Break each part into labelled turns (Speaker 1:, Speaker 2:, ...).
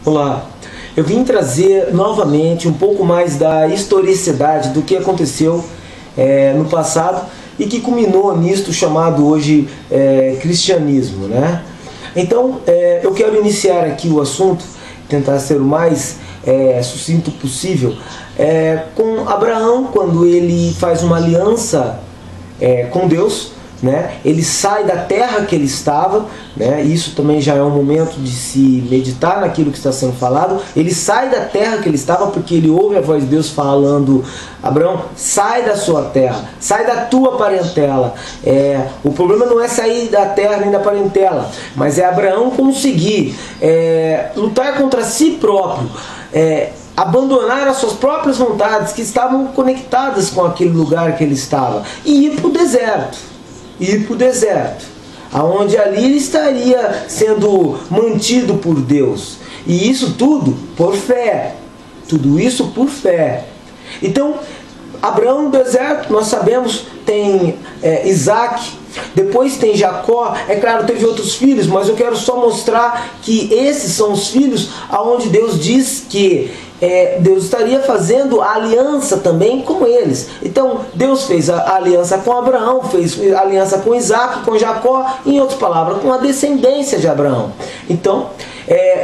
Speaker 1: Olá, eu vim trazer novamente um pouco mais da historicidade do que aconteceu no passado e que culminou nisto chamado hoje cristianismo, né? Então, eu quero iniciar aqui o assunto, tentar ser o mais sucinto possível, com Abraão, quando ele faz uma aliança com Deus, né? Ele sai da terra que ele estava, né? Isso também já é um momento de se meditar naquilo que está sendo falado. Ele sai da terra que ele estava porque ele ouve a voz de Deus falando: Abraão, sai da sua terra, sai da tua parentela. O problema não é sair da terra nem da parentela, mas é Abraão conseguir lutar contra si próprio, abandonar as suas próprias vontades que estavam conectadas com aquele lugar que ele estava e ir para o deserto. Aonde ali ele estaria sendo mantido por Deus. E isso tudo por fé. Tudo isso por fé. Então, Abraão no deserto, nós sabemos, tem Isaac, depois tem Jacó. É claro, teve outros filhos, mas eu quero só mostrar que esses são os filhos aonde Deus diz que Deus estaria fazendo a aliança também com eles. Então Deus fez a aliança com Abraão, fez a aliança com Isaac, com Jacó, em outras palavras, com a descendência de Abraão. Então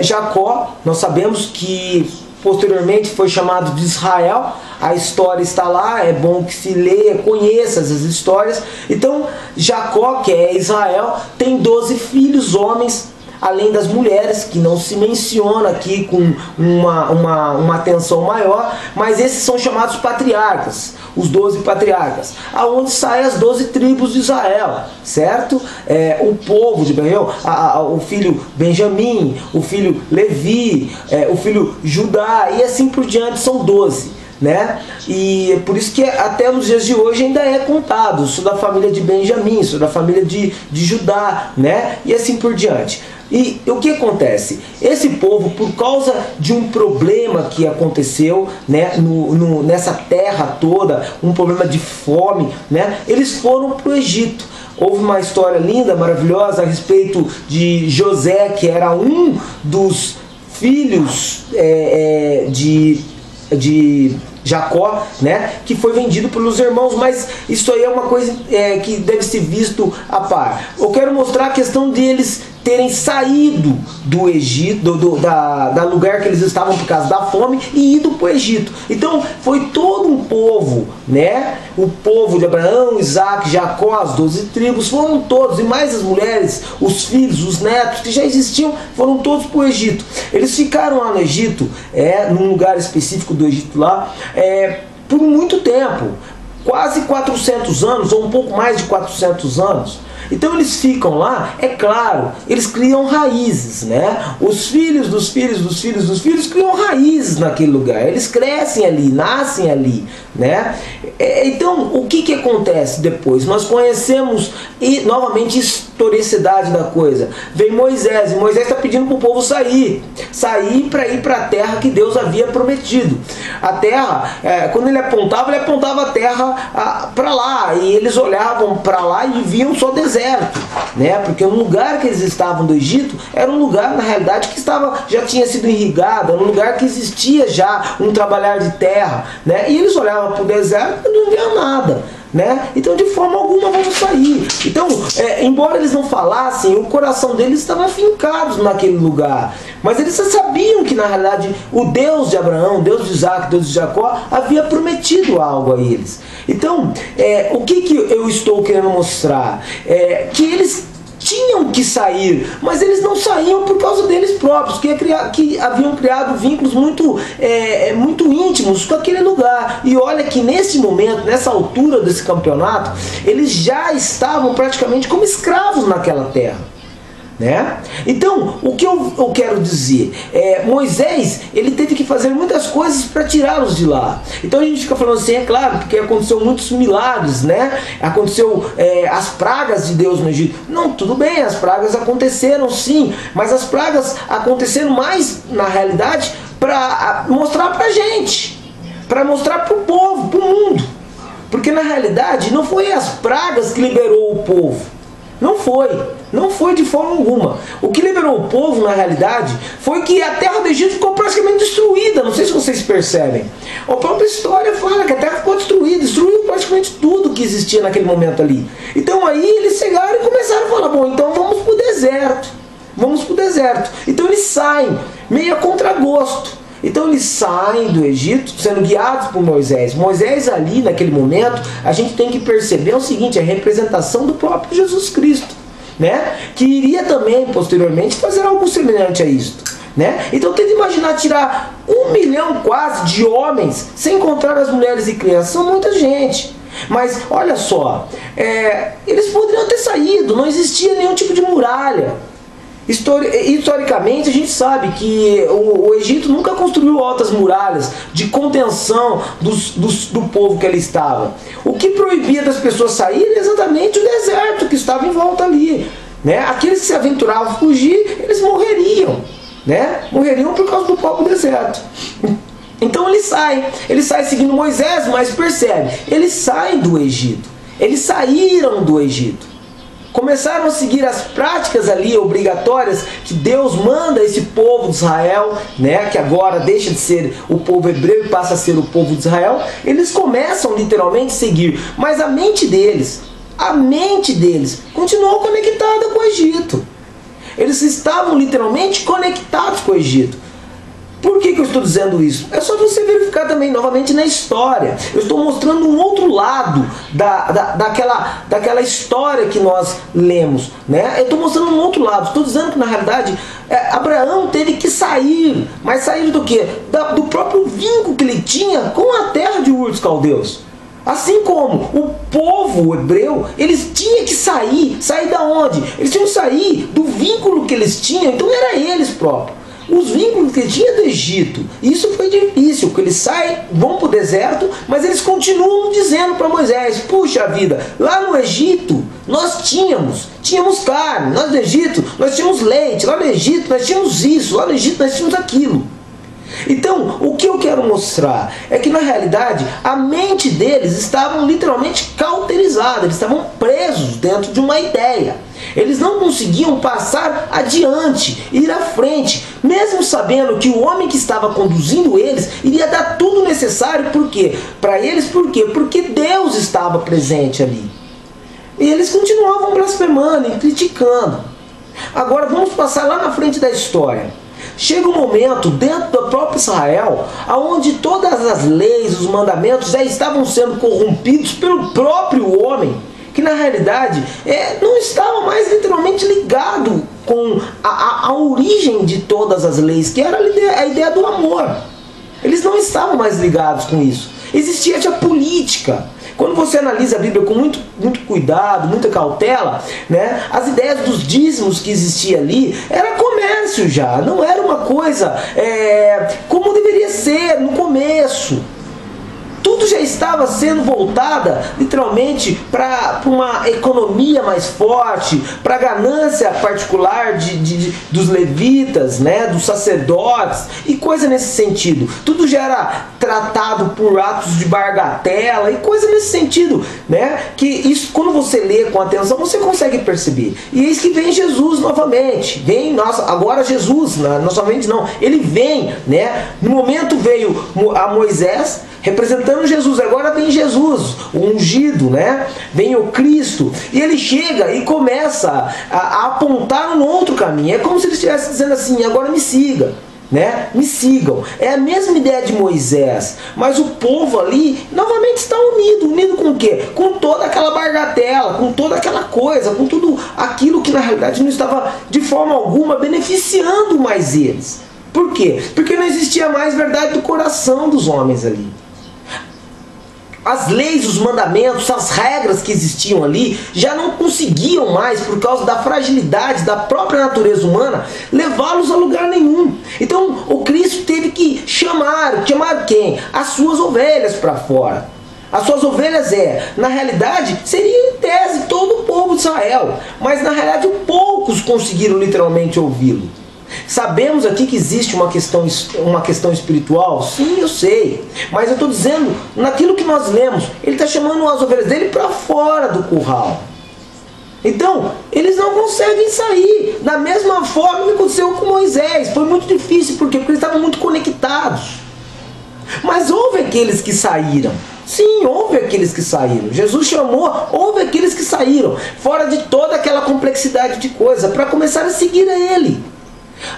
Speaker 1: Jacó, nós sabemos que posteriormente foi chamado de Israel. A história está lá, é bom que se leia, conheça essas histórias. Então Jacó, que é Israel, tem 12 filhos homens, além das mulheres, que não se menciona aqui com uma atenção maior, mas esses são chamados patriarcas, os 12 patriarcas, aonde saem as 12 tribos de Israel, certo? O povo de Israel, o filho Benjamim, o filho Levi, o filho Judá, e assim por diante, são 12. Né? E por isso que até nos dias de hoje ainda é contado: sou da família de Benjamim, sou da família de Judá, né? E assim por diante. E o que acontece? Esse povo, por causa de um problema que aconteceu, né, nessa terra toda, um problema de fome, né, eles foram para o Egito. Houve uma história linda, maravilhosa, a respeito de José, que era um dos filhos de Jacó, né, que foi vendido pelos irmãos, mas isso aí é uma coisa que deve ser visto à par. Eu quero mostrar a questão deles terem saído do Egito, do lugar que eles estavam por causa da fome, e ido para o Egito. Então foi todo um povo, né? O povo de Abraão, Isaac, Jacó, as 12 tribos, foram todos, e mais as mulheres, os filhos, os netos que já existiam, foram todos para o Egito. Eles ficaram lá no Egito, num lugar específico do Egito lá, por muito tempo, quase 400 anos, ou um pouco mais de 400 anos. Então eles ficam lá, é claro, eles criam raízes, né? Os filhos dos filhos dos filhos dos filhos criam raízes naquele lugar, eles crescem ali, nascem ali, né? Então, o que acontece depois? Nós conhecemos, e novamente, historicidade da coisa. Vem Moisés, e Moisés está pedindo para o povo sair para ir para a terra que Deus havia prometido. A terra, quando ele apontava a terra para lá, e eles olhavam para lá e viam só deserto, né? Porque o lugar que eles estavam do Egito era um lugar, na realidade, que já tinha sido irrigado, era um lugar que existia já um trabalhar de terra, né? E eles olhavam para o deserto e não viam nada, né? Então, de forma alguma, vamos sair. Então, embora eles não falassem, o coração deles estava fincado naquele lugar, mas eles sabiam que, na realidade, o Deus de Abraão, Deus de Isaac, Deus de Jacó, havia prometido algo a eles. Então, o que eu estou querendo mostrar? Que eles tinham que sair, mas eles não saíam por causa deles próprios, que haviam criado vínculos muito íntimos com aquele lugar. E olha que nesse momento, nessa altura desse campeonato, eles já estavam praticamente como escravos naquela terra, né? Então, o que eu quero dizer Moisés, ele teve que fazer muitas coisas para tirá-los de lá. Então a gente fica falando assim, é claro, porque aconteceu muitos milagres, né? Aconteceu as pragas de Deus no Egito. Não, tudo bem, as pragas aconteceram sim, mas as pragas aconteceram mais, na realidade, para mostrar pra gente, para mostrar pro povo, pro mundo. Porque na realidade não foi as pragas que liberou o povo, Não foi. Não foi de forma alguma. O que liberou o povo, na realidade, foi que a terra do Egito ficou praticamente destruída. Não sei se vocês percebem. A própria história fala que a terra ficou destruída. Destruiu praticamente tudo que existia naquele momento ali. Então aí eles chegaram e começaram a falar, bom, então vamos para o deserto. Vamos para o deserto. Então eles saem, meio a contragosto. Então eles saem do Egito, sendo guiados por Moisés. Moisés ali, naquele momento, a gente tem que perceber o seguinte, a representação do próprio Jesus Cristo, né? Que iria também, posteriormente, fazer algo semelhante a isto, né? Então tenta imaginar tirar 1 milhão quase de homens, sem contar as mulheres e crianças, são muita gente. Mas olha só, eles poderiam ter saído, não existia nenhum tipo de muralha. Historicamente a gente sabe que o Egito nunca construiu altas muralhas de contenção do povo que ali estava. O que proibia das pessoas saírem é exatamente o deserto que estava em volta ali, né? Aqueles que se aventuravam a fugir, eles morreriam, né? Morreriam por causa do próprio deserto. Então eles saem seguindo Moisés, mas percebe, eles saem do Egito, eles saíram do Egito. Começaram a seguir as práticas ali obrigatórias que Deus manda a esse povo de Israel, né, que agora deixa de ser o povo hebreu e passa a ser o povo de Israel. Eles começam literalmente a seguir, mas a mente deles continuou conectada com o Egito. Eles estavam literalmente conectados com o Egito. Por que eu estou dizendo isso? É só você verificar também novamente na história. Eu estou mostrando um outro lado daquela história que nós lemos, né? Eu estou mostrando um outro lado. Estou dizendo que na realidade Abraão teve que sair. Mas sair do quê? Do próprio vínculo que ele tinha com a terra de Ur dos Caldeus. Assim como o povo hebreu, eles tinham que sair. Sair da onde? Eles tinham que sair do vínculo que eles tinham. Então era eles próprios. Os vínculos que tinha do Egito. Isso foi difícil, porque eles saem, vão para o deserto, mas eles continuam dizendo para Moisés, puxa vida, lá no Egito nós tínhamos carne, lá no Egito nós tínhamos leite, lá no Egito nós tínhamos isso, lá no Egito nós tínhamos aquilo. Então, o que eu quero mostrar é que na realidade a mente deles estava literalmente cauterizada, eles estavam presos dentro de uma ideia. Eles não conseguiam passar adiante, ir à frente, mesmo sabendo que o homem que estava conduzindo eles iria dar tudo necessário. Por quê? Para eles, por quê? Porque Deus estava presente ali. E eles continuavam blasfemando e criticando. Agora vamos passar lá na frente da história. Chega um momento dentro do próprio Israel, onde todas as leis, os mandamentos já estavam sendo corrompidos pelo próprio homem, que na realidade não estava mais literalmente ligado com a origem de todas as leis, que era a ideia do amor. Eles não estavam mais ligados com isso. Existia a política. Quando você analisa a Bíblia com muito cuidado, muita cautela, né, as ideias dos dízimos que existia ali era comércio já, não era uma coisa como deveria ser no começo. Tudo já estava sendo voltada literalmente para uma economia mais forte, para a ganância particular dos levitas, né, dos sacerdotes e coisa nesse sentido. Tudo já era tratado por atos de bagatela e coisa nesse sentido, né, que isso quando você lê com atenção você consegue perceber. E eis que vem Jesus novamente, agora Jesus, novamente não, ele vem, né, no momento veio a Moisés, representando Jesus, agora vem Jesus, o ungido, né? Vem o Cristo, e ele chega e começa a apontar um outro caminho. É como se ele estivesse dizendo assim, agora me siga, né? Me sigam. É a mesma ideia de Moisés, mas o povo ali novamente está unido com o quê? Com toda aquela bagatela, com toda aquela coisa, com tudo aquilo que na realidade não estava de forma alguma beneficiando mais eles. Por quê? Porque não existia mais verdade do coração dos homens ali. As leis, os mandamentos, as regras que existiam ali já não conseguiam mais, por causa da fragilidade da própria natureza humana, levá-los a lugar nenhum. Então o Cristo teve que chamar quem? As suas ovelhas para fora. As suas ovelhas na realidade, seria em tese todo o povo de Israel, mas na realidade poucos conseguiram literalmente ouvi-lo. Sabemos aqui que existe uma questão espiritual? Sim, eu sei. Mas eu estou dizendo, naquilo que nós lemos, ele está chamando as ovelhas dele para fora do curral. Então, eles não conseguem sair. Da mesma forma que aconteceu com Moisés. Foi muito difícil, por quê? Porque eles estavam muito conectados. Mas houve aqueles que saíram. Sim, houve aqueles que saíram. Jesus chamou, houve aqueles que saíram. Fora de toda aquela complexidade de coisa, para começar a seguir a Ele.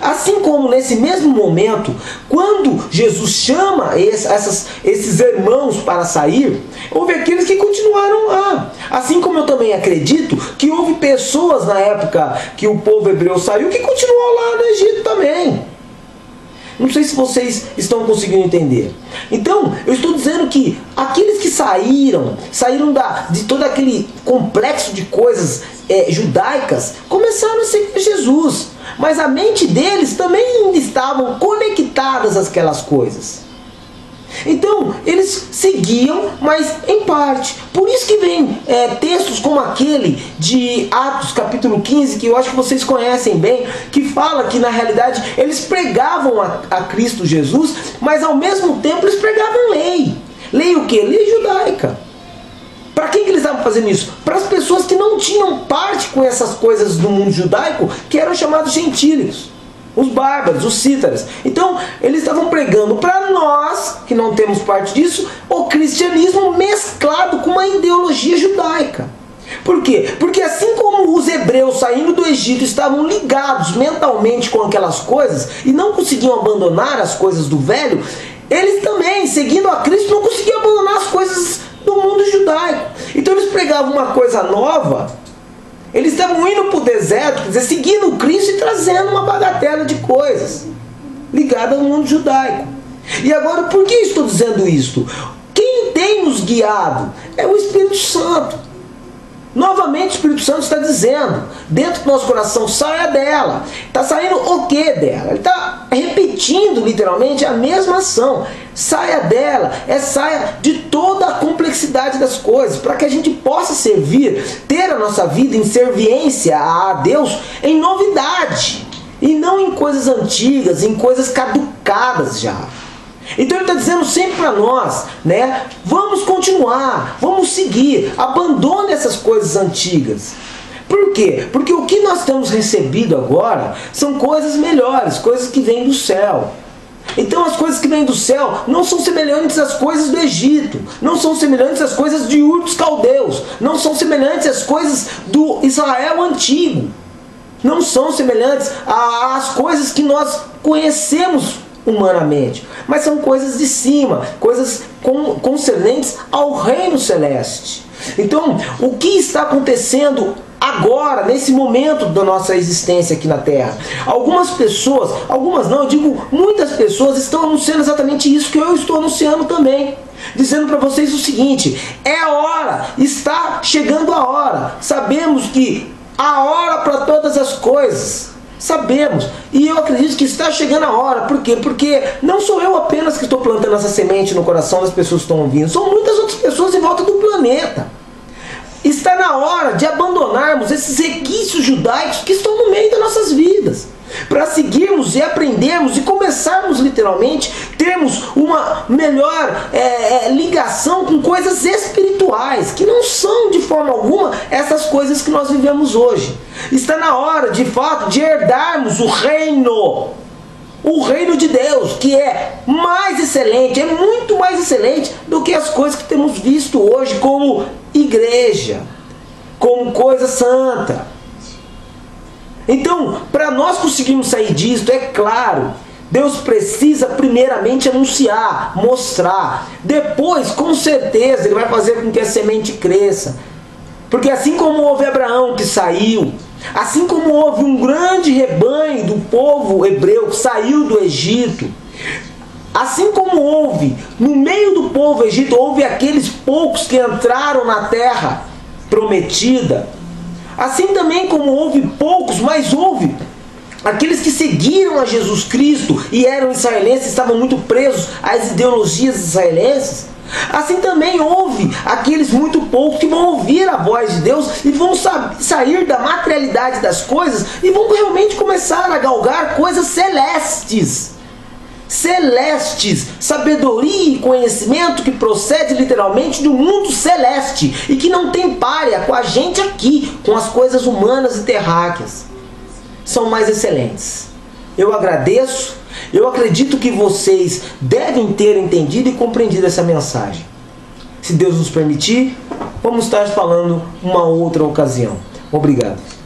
Speaker 1: Assim como nesse mesmo momento, quando Jesus chama esses irmãos para sair, houve aqueles que continuaram lá. Assim como eu também acredito que houve pessoas na época que o povo hebreu saiu que continuou lá no Egito também. Não sei se vocês estão conseguindo entender. Então, eu estou dizendo que aqueles que saíram de todo aquele complexo de coisas judaicas, começaram a seguir Jesus. Mas a mente deles também ainda estavam conectadas àquelas coisas. Então, eles seguiam, mas em parte. Por isso que vem textos como aquele de Atos capítulo 15, que eu acho que vocês conhecem bem, que fala que na realidade eles pregavam a Cristo Jesus, mas ao mesmo tempo eles pregavam lei. Lei o quê? Lei judaica. Para quem que eles estavam fazendo isso? Para as pessoas que não tinham parte com essas coisas do mundo judaico, que eram chamados gentílicos. Os bárbaros, os cítaras. Então, eles estavam pregando para nós, que não temos parte disso, o cristianismo mesclado com uma ideologia judaica. Por quê? Porque assim como os hebreus saindo do Egito estavam ligados mentalmente com aquelas coisas e não conseguiam abandonar as coisas do velho, eles também, seguindo a Cristo, não conseguiam abandonar as coisas do mundo judaico. Então eles pregavam uma coisa nova. Eles estavam indo para o deserto, quer dizer, seguindo Cristo e trazendo uma bagatela de coisas ligadas ao mundo judaico. E agora, por que estou dizendo isto? Quem tem nos guiado é o Espírito Santo. Novamente o Espírito Santo está dizendo, dentro do nosso coração, saia dela. Está saindo o que dela? Ele está repetindo literalmente a mesma ação. Saia dela, saia de toda a complexidade das coisas, para que a gente possa servir, ter a nossa vida em serviência a Deus em novidade, e não em coisas antigas, em coisas caducadas já. Então ele está dizendo sempre para nós, né? Vamos continuar, vamos seguir, abandone essas coisas antigas. Por quê? Porque o que nós temos recebido agora são coisas melhores, coisas que vêm do céu. Então as coisas que vêm do céu não são semelhantes às coisas do Egito, não são semelhantes às coisas de Ur dos Caldeus, não são semelhantes às coisas do Israel antigo, não são semelhantes às coisas que nós conhecemos humanamente, mas são coisas de cima, coisas concernentes ao reino celeste. Então, o que está acontecendo agora, nesse momento da nossa existência aqui na Terra? Algumas pessoas, algumas não, eu digo muitas pessoas, estão anunciando exatamente isso que eu estou anunciando também. Dizendo para vocês o seguinte: é a hora, está chegando a hora. Sabemos que a hora para todas as coisas. Sabemos, e eu acredito que está chegando a hora. Por quê? Porque não sou eu apenas que estou plantando essa semente no coração das pessoas que estão ouvindo, são muitas outras pessoas em volta do planeta. Está na hora de abandonarmos esses requisitos judaicos que estão no meio das nossas vidas, para seguirmos e aprendermos e começarmos literalmente, termos uma melhor ligação com coisas espirituais, que não são de forma alguma essas coisas que nós vivemos hoje. Está na hora, de fato, de herdarmos o reino de Deus, que é mais excelente, é muito mais excelente do que as coisas que temos visto hoje como igreja, como coisa santa. Então, para nós conseguirmos sair disso, é claro, Deus precisa primeiramente anunciar, mostrar. Depois, com certeza, Ele vai fazer com que a semente cresça. Porque assim como houve Abraão que saiu, assim como houve um grande rebanho do povo hebreu que saiu do Egito, assim como houve, no meio do povo egito, houve aqueles poucos que entraram na terra prometida, assim também como houve poucos, mas houve aqueles que seguiram a Jesus Cristo e eram israelenses, estavam muito presos às ideologias israelenses. Assim também houve aqueles muito poucos que vão ouvir a voz de Deus e vão sair da materialidade das coisas e vão realmente começar a galgar coisas celestes. celestes, sabedoria e conhecimento que procede literalmente do mundo celeste e que não tem párea com a gente aqui, com as coisas humanas e terráqueas. São mais excelentes. Eu agradeço, eu acredito que vocês devem ter entendido e compreendido essa mensagem. Se Deus nos permitir, vamos estar falando uma outra ocasião. Obrigado.